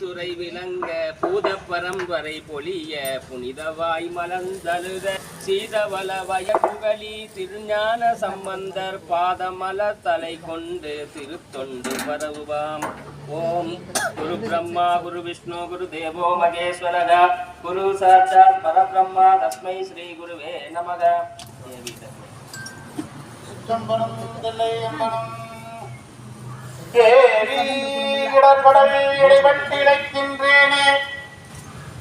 துறை விளங்க பூத பரம்பரை பொலிய புனிதவாய் மலர்ந்தழுத சீதவள வயப்புகழி திருஞான சம்பந்தர் பாதமல தலை கொண்டு திருத்தொண்டு பரவுவாம். ஓம் குரு பிரம்மா குரு விஷ்ணு குரு தேவோ மகேஸ்வரக குரு சாட்சாத் பரபிரம்மா தஸ்மை ஸ்ரீ குருவே நமக. இடைபட்டிழைக்கின்றேனே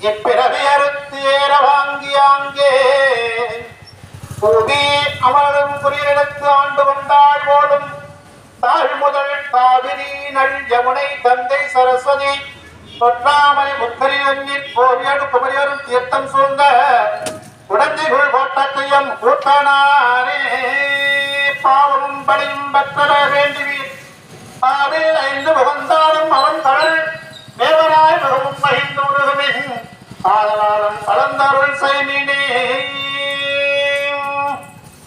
எப்பிறவை அறுத்து ஏற வாங்கியாங்கே பூதி அமரும் குறியிடத்து ஆண்டு கொண்டாள் ஓடும் தாழ் முதல் காவிரி நல் யமுனை தந்தை சரஸ்வதி தொற்றாமலை முத்தரி நன்னீர் கோவியடு குமரியரும் தீர்த்தம் சூழ்ந்த குழந்தைகள் கோட்டத்தையும் கூட்டனாரே பாவமும் படையும் பற்றர வேண்டுவீர். பாவில் ஐந்து புகழ்ந்தாலும் அவன் கடல் தேவராய் மிகவும் மகிழ்ந்து உருகுமின் காதலாலும் கலந்தருள் செய்மினே.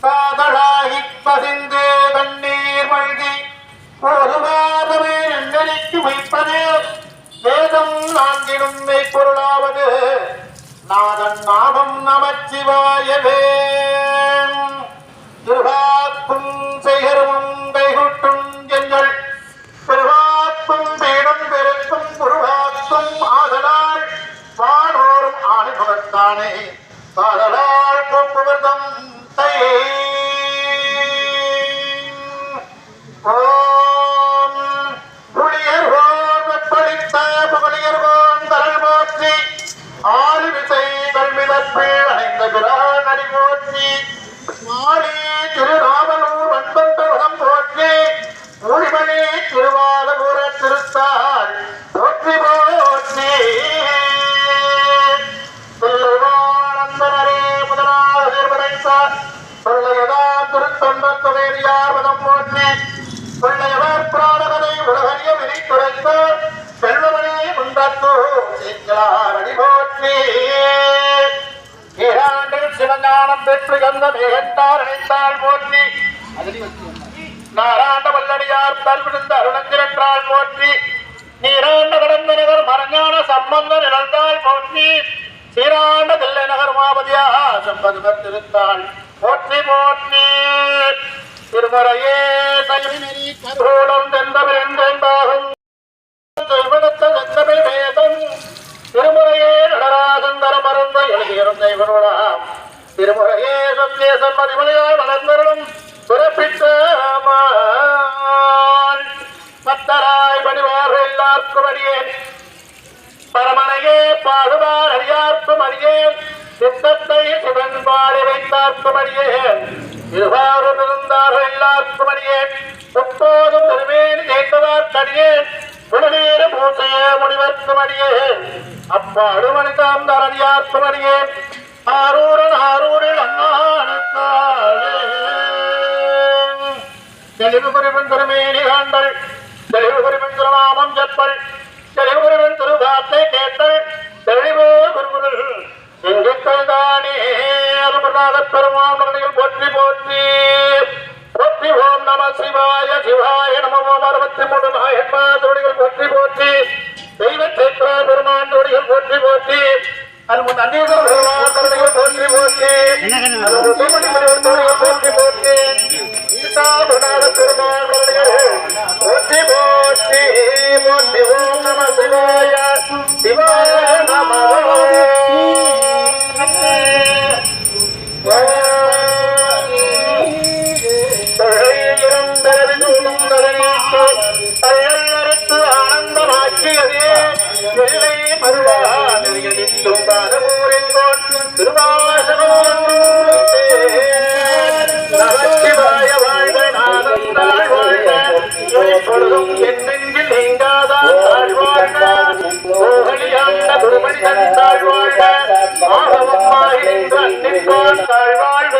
காதலாகி பசிந்து கண்ணீர் மழ்கி ஒருவாதமே நெஞ்சரிக்கு வைப்பதே வேதம் நான்கிலும் மெய்ப்பொருளாவது நாதன் நாமம் நமச்சிவாயவே. திருவாக்கும் செய்கருமும் கைகூட்டும் எங்கள் பெருவாக்கும் பேடும் பெருக்கும் குருவாக்கும் ஆதலால் வானோரும் ஆணைபுரத்தானே காதலால் போக்குவர்தம் ஓம் புளியர்கோன் வெப்பளித்த புகழியர்கோன் தரல் போற்றி ஆளு விசை கல்விதற்பில் அணைந்த பிரான் அடி போற்றி மாளி திருநாவலூர் அன்பந்தவனம் போற்றி மொழிமணி திருவாலூர திருத்தாள் போற்றி போற்றி. சொல்லுவானந்தனரே முதலாக படைத்தார் சொல்லையதாம் திருத்தொன்பத்தொகையார் மதம் போற்றி சொல்லையவர் பிராணகனை உலகறிய வினைத்துரைத்த செல்வமணி முந்தத்தோ சீக்கலார் அடி போற்றி. ஈராண்டில் சிவஞானம் பெற்று கந்த மேகத்தார் அணைத்தாள் போற்றி நாராண்ட வல்லடியார் தல்விழுந்த அருணங்கிரற்றாள் போற்றி நீராண்ட கடந்த நகர் மரஞான சம்பந்த நிறந்தாள் போற்றி சீராண்ட தில்லை நகர் மாபதியா சம்பதுமர் திருத்தாள் போற்றி போற்றி. திருமுறையே கருகோளம் தென்பவிருந்தாகும் வேதம் திருமுறையே நடராஜந்தர மருந்த எழுதியிருந்த இவரோடாம் திருமுறையே சத்திய சம்மதிமலையாய் வளர்ந்தருளும் புறப்பிட்ட பத்தராய் பணிவார்கள் எல்லாருக்கும் அடியேன் பரமனையே பாடுவார் அறியார்க்கும் அடியேன் சித்தத்தை சிவன்பாடி வைத்தார்க்கும் அடியேன் இருவாரும் இருந்தார்கள் எல்லாருக்கும் அடியேன் எப்போதும் திருவேணி ஜெயித்தவார் கடியேன் உடனேறு பூசைய முடிவர்க்கும் அடியேன் அப்பாடு மனிதாம் தரடியார்க்கும் அடியேன் ஆரூரன் ஆரூரில் அண்ணானுக்காலே தெளிவு குறிவன் திருமேனி காண்டல் தெளிவு குறிவன் திருநாமம் செப்பல் தெளிவு குறிவன் திருவார்த்தை கேட்டல் தெளிவு குருகுதல் எங்குக்கள் தானே அருமநாத பெருமாள் போற்றி போற்றி போற்றி. ஓம் நம சிவாய சிவாய நம ஓம் 63 நாயன்மார்கள் போற்றி போற்றி தெய்வ சேத்ரா பெருமான் தொடிகள் போற்றி போற்றி அருமுன் அநேகர் பெருமான் தொடிகள் போற்றி போற்றி போற்றி போற்றி ஈசாபுநாத பெருமான் போற்றி போற்றி போற்றி. ஓம் நம சிவாய சிவாய நம ஆனந்தமாக்கியதே வெள்ளை மருவானியும் பாதமூரின் திருவாசகம் நமச்சிவாய வாழ்க நாதந்தாள் வாழ்க எப்பொழுதும் என் நெஞ்சில் நீங்காதான் தாழ்வாழ்க கோகலியாண்ட குருமணி தந்தாள் வாழ்க ஆகவமாகி நின்ற அன்னிற்கோன் தாழ்வாழ்க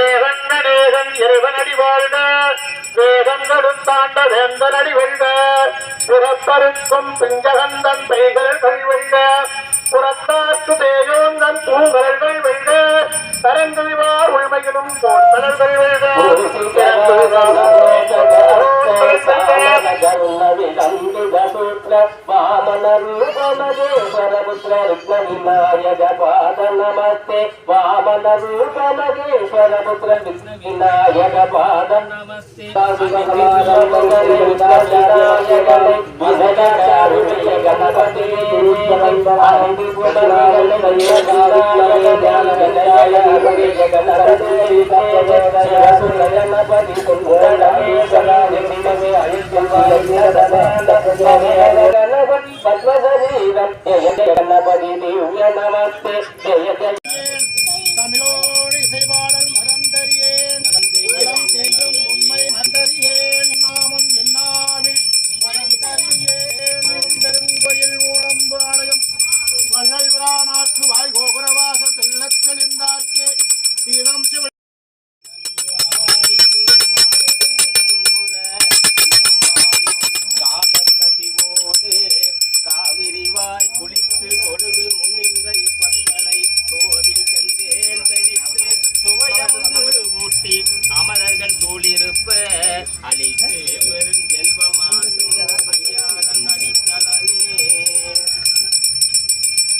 ஏகன்னேகன் இறைவனடி வாழ்க வேகங்களும் தாண்ட வேந்தனடி வெல்க பிறப்பருக்கும் பிஞ்சகந்தன் பெய்கர்கள் வெல்க புறத்தாற்று தேயோந்தன் பூங்கர்கள் வெல்க தரங்குவார் உள்மையிலும் போட்டலர்கள் வெல்க வாம वामन रूप महेश्वर पुत्र रुक्म विनायक पाद नमस्ते वामन रूप महेश्वर पुत्र विष्णु विनायक पाद नमस्ते गणपति गणपति दिव्य नमस्ते தமிழோடு இசைபாடல் மறந்தறியேன் நலம் தேங்கும் உம்மை மறந்தறியேன் நாமம் என்னாவில் மறந்தறியேன் பெருங்கோயில் ஊழம்பு ஆலயம் வள்ளல் பிரானாற்று வாய் கோபுரவாசல் தெள்ளத் தெளிந்தார்க்கே தீதம் சிவ காவிரிவாய் குளித்து கொடுது முன்னின்றை பத்தரை கோதில் செந்தேன் தெளித்து சுவையமுது ஊட்டி அமரர்கள் சூழிருப்ப அழித்து பெருஞ்செல்வமாக்கும் ஐயாரன் அடித்தளமே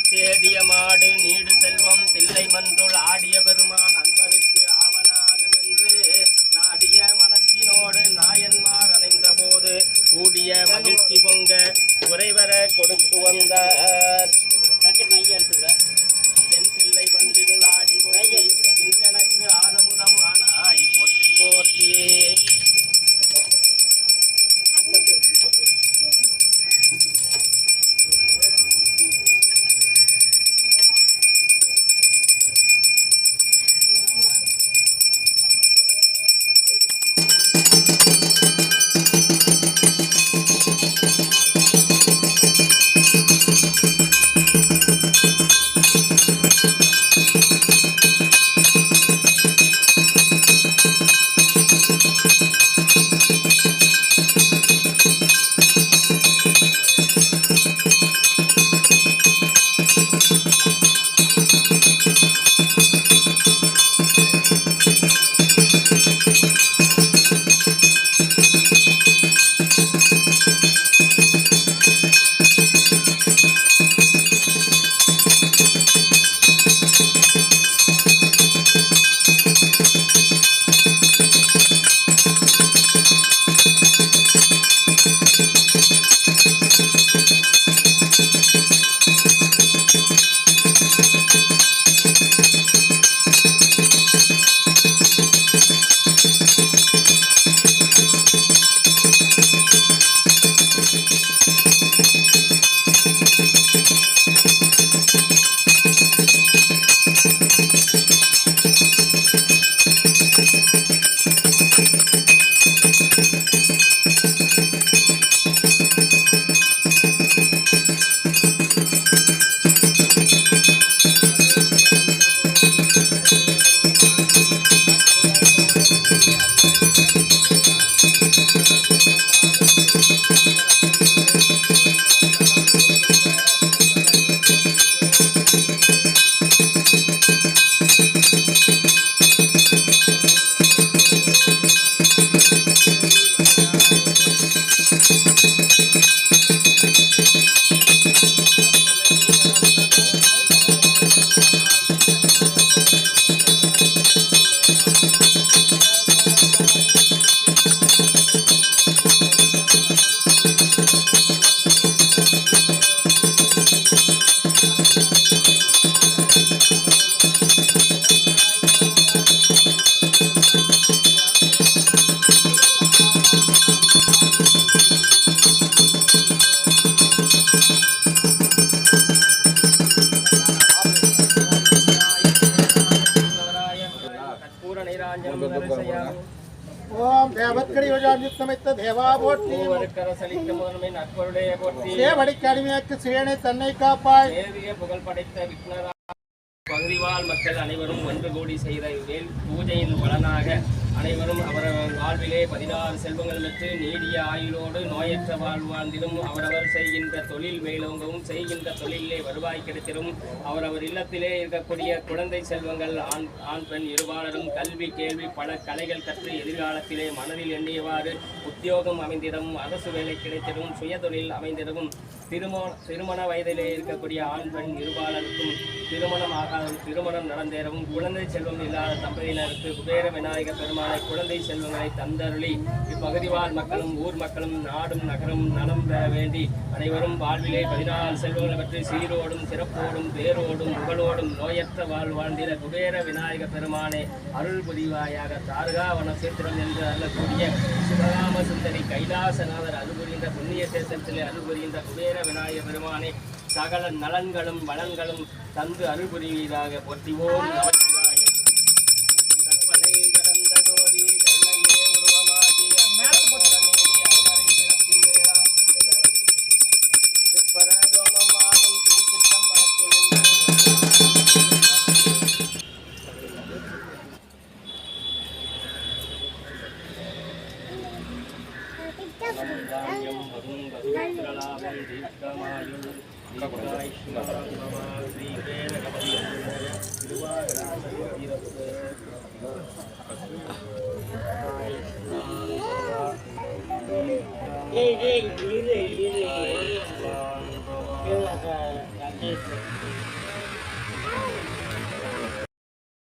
தேடிய மாடு நீடு செல்வம் தில்லை மன்றுள் ஆடிய பெருமான் அன்பருக்கு ஆவனாகும் என்று நாடிய மனத்தினோடு நாயன்மார் அணைந்த போது கூடிய மகிழ்ச்சி பொங்க குறைவர கொடுத்து வந்தார் தென் தில்லை மன்றினுள் ஆடி போய் இன்றெனக்கு ஆரமுதம் ஆனாய் போற்றி போற்றியே ஓம் தேவத்கடி வஜாமித்தமைத்த தேவா போற்றி சேவடிக்கு அடிமையாக்கு சேனை தன்னை காப்பாய் புகழ் படைத்த விக்னரா பகுதிவாழ் மக்கள் அனைவரும் ஒன்று கூடி செய்த வேல் பூஜையின் பலனாக அனைவரும் அவரவர் வாழ்விலே 16 செல்வங்கள் பெற்று நீடிய ஆயுளோடு நோயற்ற வாழ்ந்திடும். அவரவர் செய்கின்ற தொழில் மேலோங்கவும் செய்கின்ற தொழிலே வருவாய் கிடைத்திடும். அவரவர் இல்லத்திலே இருக்கக்கூடிய குழந்தை செல்வங்கள் ஆண் பெண் இருபாலரும் கல்வி கேள்வி பல கலைகள் கற்று எதிர்காலத்திலே மனதில் எண்ணியவாறு உத்தியோகம் அமைந்திடும். அரசு வேலை கிடைத்திடும். சுயதொழில் அமைந்திடும். திருமண வயதிலே இருக்கக்கூடிய ஆண் பெண் இருபாலருக்கும் திருமணம் நடந்தேறவும் குழந்தை செல்வம் இல்லாத தம்பதியினருக்கு குபேர விநாயகர் பெருமானை குழந்தை செல்வங்களை தந்தருளி இப்பகுதி வாழ் மக்களும் ஊர் மக்களும் நாடும் நகரும் நலம் பெற வேண்டி அனைவரும் வாழ்விலே 14 செல்வங்களை பற்றி சீரோடும் சிறப்போடும் பேரோடும் புகழோடும் நோயற்ற வாழ்ந்திட குபேர விநாயகர் பெருமானை அருள் புரிவாயாக. தாரகாவன சேத்திரம் என்று அருளக்கூடிய சிவகாம சுந்தரி கைலாசநாதர் அருள் புரிகின்ற புண்ணிய சேத்திரத்திலே அருள் புரிகின்ற குபேர விநாயகர் பெருமானை சகல நலன்களும் வளங்களும் தந்து அருள் புரிவீராக. போற்றிவோம் நமச்சிவாய. கற்பனை கடந்த ஜோதி கருணையே உருவமாகி சிற்பரதோமமாகும் திருச்சித்தம் வளர்த்துள்ளாம் தீர்க்கமாயுள்